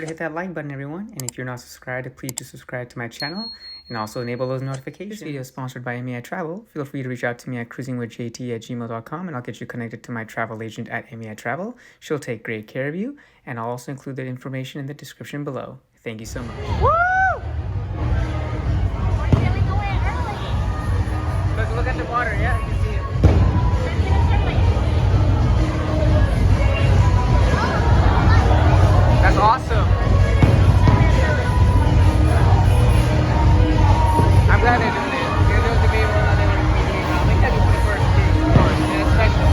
to hit that like button, everyone. And if you're not subscribed, please do subscribe to my channel and also enable those notifications. This video is sponsored by MEI Travel. Feel free to reach out to me at cruisingwithjt@gmail.com and I'll get you connected to my travel agent at MEI Travel. She'll take great care of you, and I'll also include the information in the description below. Thank you so much. Woo! Let's look at the water, yeah, you can see it. That's awesome. I'm glad they're doing it. They're doing the game one other one. I think that'd be pretty first thing, of course, and it's special.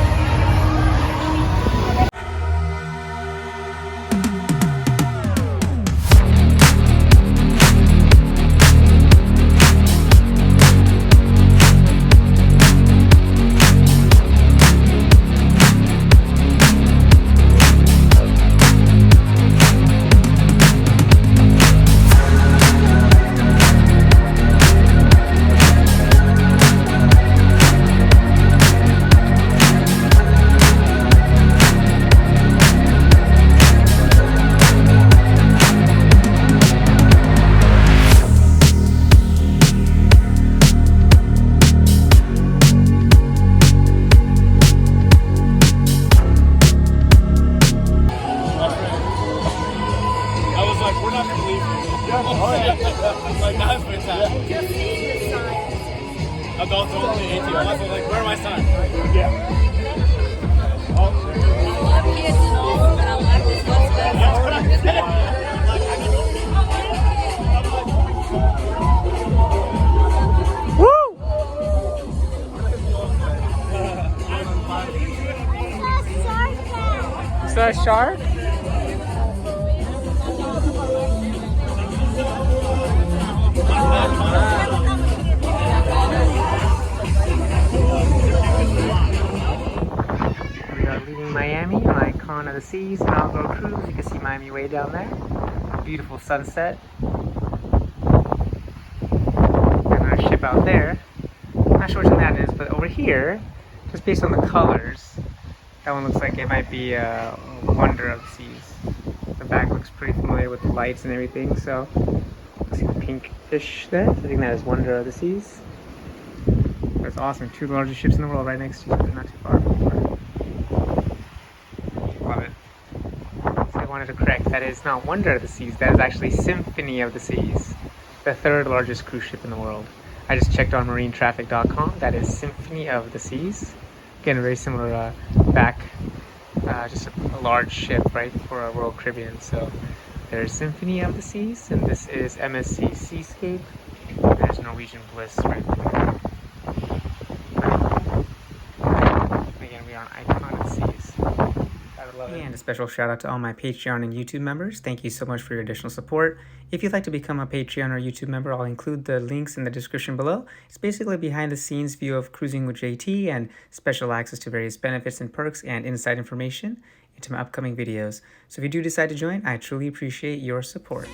Adults only, 18 plus. I was like, where are my sons? Yeah. I love kids and all, but I like this one better. Woo! Is that a shark? We are leaving Miami on Icon of the Seas, an outdoor cruise. You can see Miami way down there. Beautiful sunset. And our ship out there. Not sure which one that is, but over here, just based on the colors, that one looks like it might be a Wonder of the Seas. The back looks pretty familiar with the lights and everything, so see the pink fish there. I think that is Wonder of the Seas. That's awesome. Two largest ships in the world right next to each other, not too far apart. Love it. So I wanted to correct, that is not Wonder of the Seas, that is actually Symphony of the Seas, the third largest cruise ship in the world. I just checked on marinetraffic.com, that is Symphony of the Seas. Again, a very similar back, just a large ship, right, for a Royal Caribbean. So there's Symphony of the Seas, and this is MSC Seascape. There's Norwegian Bliss right there. Again, we are on Icon of the Seas. I love it. And a special shout out to all my Patreon and YouTube members. Thank you so much for your additional support. If you'd like to become a Patreon or YouTube member, I'll include the links in the description below. It's basically a behind the scenes view of cruising with JT and special access to various benefits and perks and inside information into my upcoming videos. So if you do decide to join, I truly appreciate your support.